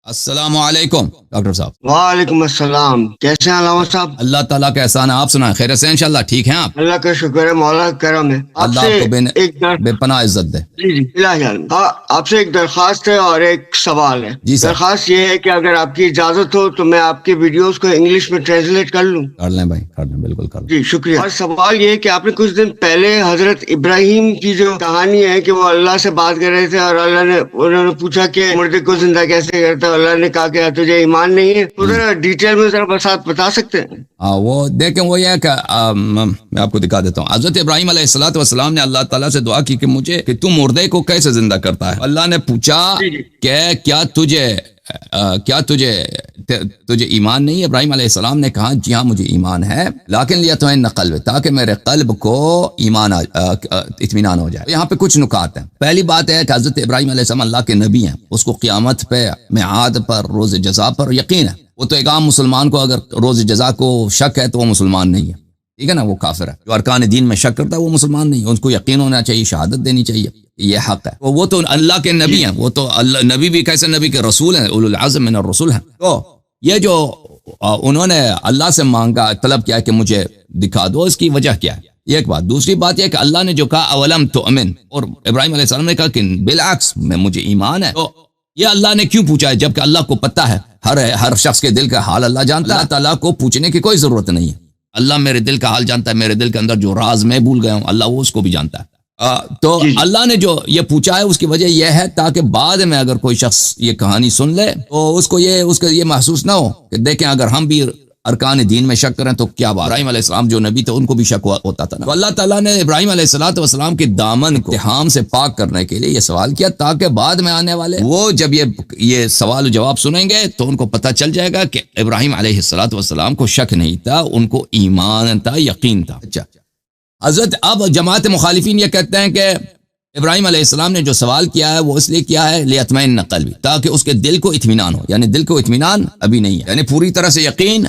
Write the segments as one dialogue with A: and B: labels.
A: السلام علیکم ڈاکٹر صاحب۔
B: وعلیکم السلام، کیسے ہیں علامہ صاحب؟
A: اللہ تعالیٰ کا احسان ہے، آپ سنائیں خیر سے انشاءاللہ ٹھیک ہیں آپ؟
B: اللہ کا شکر ہے، مولا کا کرم ہے۔
A: اللہ آپ کو بے پناہ عزت دے۔
B: جی الہی عالم۔ آپ سے ایک درخواست ہے اور ایک سوال ہے۔
A: جی سر۔
B: درخواست یہ ہے کہ اگر آپ کی اجازت ہو تو میں آپ کے ویڈیوز کو انگلش میں ٹرانسلیٹ کر لوں؟
A: کر لیں بھائی، کر لیں، بالکل کر لیں۔
B: جی شکریہ۔ اور سوال یہ ہے کہ آپ نے کچھ دن پہلے حضرت ابراہیم کی جو کہانی ہے کہ وہ اللہ سے بات کر رہے تھے اور انہوں نے پوچھا کہ مردے کو زندہ کیسے کرتا ہے، اللہ نے کہا کہ تجھے ایمان نہیں ہے، تو ذرا ڈیٹیل میں ذرا بتا سکتے ہیں؟
A: وہ دیکھیں، وہ یہ ہے کہ میں آپ کو دکھا دیتا ہوں۔ حضرت ابراہیم علیہ الصلوۃ والسلام نے اللہ تعالیٰ سے دعا کی کہ مجھے کہ تم مردے کو کیسے زندہ کرتا ہے۔ اللہ نے پوچھا کہ کیا تجھے ایمان نہیں ہے؟ ابراہیم علیہ السلام نے کہا جی ہاں مجھے ایمان ہے، لیکن لیطمئن قلبی، تاکہ میرے قلب کو اطمینان ہو جائے۔ یہاں پہ کچھ نکات ہیں۔ پہلی بات ہے کہ حضرت ابراہیم علیہ السلام اللہ کے نبی ہیں، اس کو قیامت پہ، میعاد پر، روز جزا پر یقین ہے۔ وہ تو ایک عام مسلمان کو اگر روز جزا کو شک ہے تو وہ مسلمان نہیں ہے، ٹھیک ہے نا، وہ کافر ہے۔ جو ارکان دین میں شک کرتا ہے وہ مسلمان نہیں ہے، اس کو یقین ہونا چاہیے، شہادت دینی چاہیے، یہ حق ہے۔ وہ تو اللہ کے نبی ہیں، وہ تو اللہ نبی بھی کیسے نبی کے رسول ہیں، اولو العزم من الرسول ہیں۔ تو یہ جو انہوں نے اللہ سے مانگا، طلب کیا کہ مجھے دکھا دو، اس کی وجہ کیا ہے، یہ ایک بات۔ دوسری بات یہ کہ اللہ نے جو کہا اولم تؤمن، اور ابراہیم علیہ السلام نے کہا کہ بالعکس میں مجھے ایمان ہے، تو یہ اللہ نے کیوں پوچھا ہے جبکہ اللہ کو پتہ ہے، ہر شخص کے دل کا حال اللہ جانتا ہے۔ اللہ تعالیٰ کو پوچھنے کی کوئی ضرورت نہیں ہے، اللہ میرے دل کا حال جانتا ہے، میرے دل کے اندر جو راز میں بھول گیا ہوں اللہ وہ اس کو بھی جانتا ہے۔ تو اللہ نے جو یہ پوچھا ہے اس کی وجہ یہ ہے تاکہ بعد میں اگر کوئی شخص یہ کہانی سن لے تو اس کو یہ محسوس نہ ہو کہ دیکھیں اگر ہم بھی ارکان دین میں شک کریں تو کیا بات۔ ابراہیم علیہ السلام جو نبی تھے ان کو بھی شک ہوتا تھا نا۔ تو اللہ تعالیٰ نے ابراہیم علیہ السلام کے دامن کو اتہام سے پاک کرنے کے لیے یہ سوال کیا، تاکہ بعد میں آنے والے وہ جب یہ سوال و جواب سنیں گے تو ان کو پتہ چل جائے گا کہ ابراہیم علیہ السلام کو شک نہیں تھا، ان کو ایمان تھا، یقین تھا۔ اچھا حضرت، اب جماعت مخالفین یہ کہتے ہیں کہ ابراہیم علیہ السلام نے جو سوال کیا ہے وہ اس لیے کیا ہے لیطمئن قلبی، تاکہ اس کے دل کو اطمینان ہو، یعنی دل کو اطمینان ابھی نہیں ہے، یعنی پوری طرح سے یقین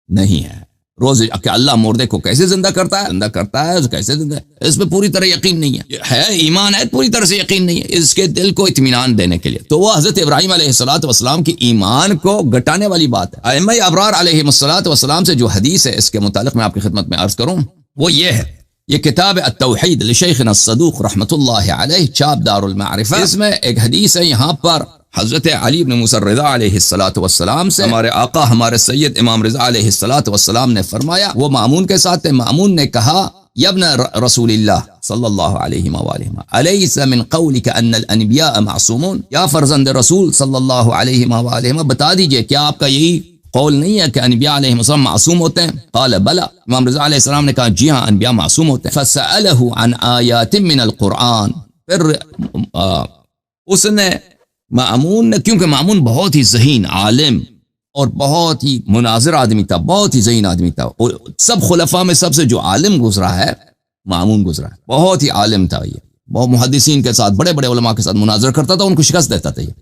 A: نہیں ہے۔ روز کہ اللہ مردے کو کیسے زندہ کرتا ہے کیسے زندہ، اس پہ پوری طرح یقین نہیں ہے، ایمان ہے، پوری طرح سے یقین نہیں ہے، اس کے دل کو اطمینان دینے کے لیے۔ تو وہ حضرت ابراہیم علیہ السلام کی ایمان کو گٹانے والی بات ہے۔ ائمہ ابرار علیہ السلام سے جو حدیث ہے اس کے متعلق میں آپ کی خدمت میں عرض کروں، وہ یہ ہے، یہ کتاب التوحید لشیخنا الصدوق رحمۃ اللہ علیہ، چاپ دار المعرفہ، اس میں ایک حدیث ہے، یہاں پر حضرت علی بن موسیٰ الرضا علیہ السلام سے ہمارے آقا ہمارے سید امام رضا علیہ السلام نے فرمایا، وہ مامون کے ساتھ ہے، مامون نے کہا یا ابن رسول اللہ صلی اللہ علیہ وآلہ الیس من قولک ان الانبیاء معصومون، یا فرزند رسول صلی اللہ علیہ وآلہ بتا دیجئے کیا آپ کا یہی قول نہیں ہے کہ انبیاء علیہ السلام معصوم ہوتے ہیں؟ قال بلا، امام رضا علیہ السلام نے کہا جی ہاں انبیاء معصوم ہوتے ہیں۔ فسألہ عن آیات من القرآن، پھر اس نے مامون نے، کیونکہ مامون بہت ہی ذہین عالم اور بہت ہی مناظر آدمی تھا، بہت ہی ذہین آدمی تھا، اور سب خلفاء میں سب سے جو عالم گزرا ہے مامون گزرا ہے، بہت ہی عالم تھا، یہ بہت محدثین کے ساتھ، بڑے بڑے علماء کے ساتھ مناظر کرتا تھا، ان کو شکست دیتا تھا یہ۔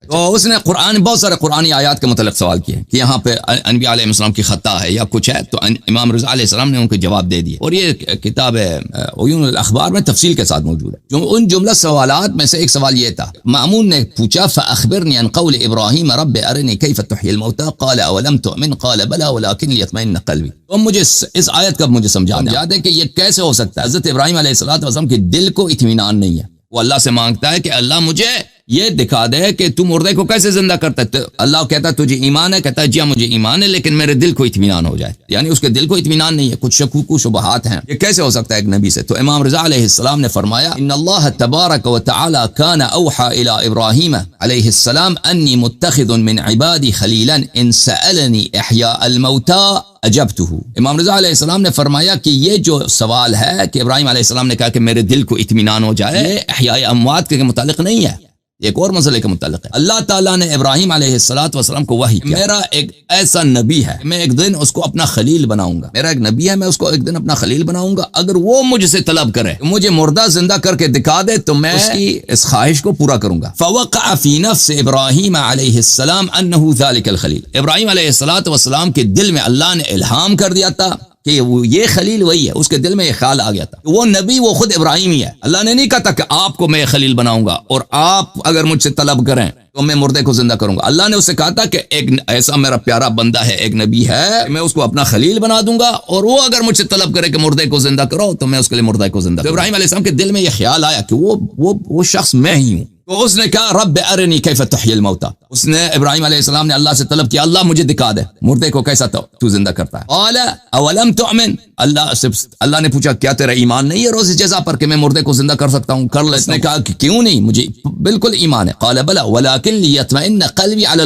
A: تو اس نے بہت سارے قرآنی آیات کے متعلق سوال کیے کہ یہاں پہ انبیاء علیہ السلام کی خطا ہے یا کچھ ہے، تو امام رضا علیہ السلام نے ان کو جواب دے دیا، اور یہ کتاب عیون الاخبار میں تفصیل کے ساتھ موجود ہے۔ ان جملہ سوالات میں سے ایک سوال یہ تھا، مامون نے پوچھا فاخبرنی عن قول ابراہیم رب ارنی کیف تحیی الموتى قال اولم تؤمن قال بلا ولكن ليطمئن قلبی۔ تو مجھے اس آیت کا مجھے سمجھا دیں کہ یہ کیسے ہو سکتا ہے، حضرت ابراہیم علیہ السلام کے دل کو اطمینان نہیں ہے، وہ اللہ سے مانگتا ہے کہ اللہ مجھے یہ دکھا دے کہ تم مردے کو کیسے زندہ کرتا ہے۔ اللہ کہتا ہے تجھے ایمان ہے، کہتا ہے جی ہاں مجھے ایمان ہے، لیکن میرے دل کو اطمینان ہو جائے، یعنی اس کے دل کو اطمینان نہیں ہے، کچھ شکوک و شبہات ہیں، یہ کیسے ہو سکتا ہے ایک نبی سے؟ تو امام رضا علیہ السلام نے فرمایا ان اللہ تبارک و تعالی کان اوحى الى ابراہیم علیہ السلام انی متخذ من عبادی خلیلا ان سألنی احیاء الموتى اجبته۔ امام رضا علیہ السلام نے فرمایا کہ یہ جو سوال ہے کہ ابراہیم علیہ السلام نے کہا کہ میرے دل کو اطمینان ہو جائے، یہ احیاء اموات کے متعلق نہیں ہے، ایک اور مسئلے کے متعلق ہے۔ اللہ تعالیٰ نے ابراہیم علیہ السلام کو وحی کیا، میرا ایک ایسا نبی ہے، میں ایک دن اس کو اپنا خلیل بناؤں گا، میرا ایک نبی ہے، میں اس کو ایک دن اپنا خلیل بناؤں گا، اگر وہ مجھ سے طلب کرے مجھے مردہ زندہ کر کے دکھا دے تو میں اس کی اس خواہش کو پورا کروں گا۔ فوقع فی نفس ابراہیم علیہ السلام انہ ذلک الخلیل، ابراہیم علیہ السلام کے دل میں اللہ نے الہام کر دیا تھا کہ یہ خلیل وہی ہے. اس کے دل میں یہ خیال آ گیا تھا وہ نبی وہ خود ابراہیم ہی ہے. اللہ نے نہیں کہا تھا کہ آپ کو میں خلیل بناؤں گا اور آپ اگر مجھ سے طلب کریں تو میں مردے کو زندہ کروں گا. اللہ نے اس سے کہا تھا کہ ایک ایسا میرا پیارا بندہ ہے, ایک نبی ہے, میں اس کو اپنا خلیل بنا دوں گا اور وہ اگر مجھ سے طلب کرے کہ مردے کو زندہ کرو تو میں اس کے لیے مردے کو زندہ کروں. ابراہیم علیہ السلام کے دل میں یہ خیال آیا کہ وہ شخص میں ہی ہوں. تو اس نے کہا رب ارنی کیف تحیی الموتى. اس نے ابراہیم علیہ السلام نے اللہ سے طلب کیا اللہ مجھے دکھا دے مردے کو کیسا تو زندہ کرتا ہے. قال اولم تؤمن. اللہ نے پوچھا کیا تیرا ایمان نہیں ہے روز جزا پر کہ میں مردے کو زندہ کر سکتا ہوں, کر لے. اس نے کہا کہ کیوں نہیں, مجھے بالکل ایمان ہے. قال بلا ولكن ليطمئن قلبي على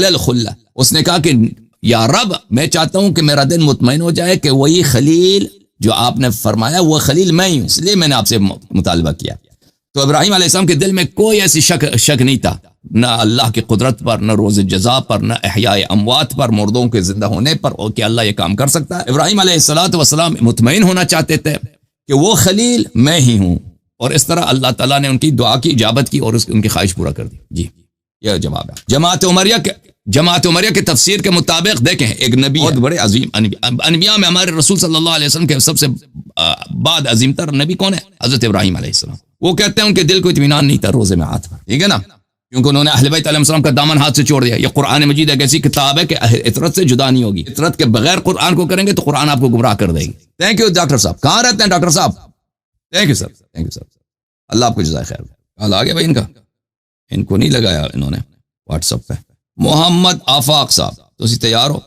A: الخلة. اس نے کہا کہ یا رب میں چاہتا ہوں کہ میرا دل مطمئن ہو جائے کہ وہی خلیل جو آپ نے فرمایا وہ خلیل میں ہی ہوں, اس لیے میں نے آپ سے مطالبہ کیا. تو ابراہیم علیہ السلام کے دل میں کوئی ایسی شک نہیں تھا, نہ اللہ کی قدرت پر, نہ روز جزا پر, نہ احیاء اموات پر, مردوں کے زندہ ہونے پر, اور کہ اللہ یہ کام کر سکتا ہے. ابراہیم علیہ السلام مطمئن ہونا چاہتے تھے کہ وہ خلیل میں ہی ہوں, اور اس طرح اللہ تعالیٰ نے ان کی دعا کی اجابت کی اور ان کی خواہش پورا کر دی. جی یہ جواب ہے. جماعت عمریہ کے تفسیر کے مطابق دیکھیں ایک نبی بہت بڑے عظیم انبیاء میں ہمارے رسول صلی اللہ علیہ وسلم کے سب سے بعد عظیم تر نبی کون ہے؟ حضرت ابراہیم علیہ السلام. وہ کہتے ہیں ان کے دل کو اطمینان نہیں تھا روزے میں ہاتھ پر, ٹھیک ہے نا, کیونکہ انہوں نے اہل بیت علیہ السلام کا دامن ہاتھ سے چھوڑ دیا. یہ قرآن مجید ایک ایسی کتاب ہے کہ اطرت سے جدا نہیں ہوگی. اطرت کے بغیر قرآن کو کریں گے تو قرآن آپ کو گمراہ کر دے گی. تھینک یو ڈاکٹر صاحب. کہاں رہتے ہیں ڈاکٹر صاحب؟ Thank you sir, thank you sir, Allah آپ کو جزائے خیر. کال آ گیا بھائی ان کا, ان کو نہیں لگایا انہوں نے واٹس ایپ پہ. محمد آفاق صاحب تو تیار ہو؟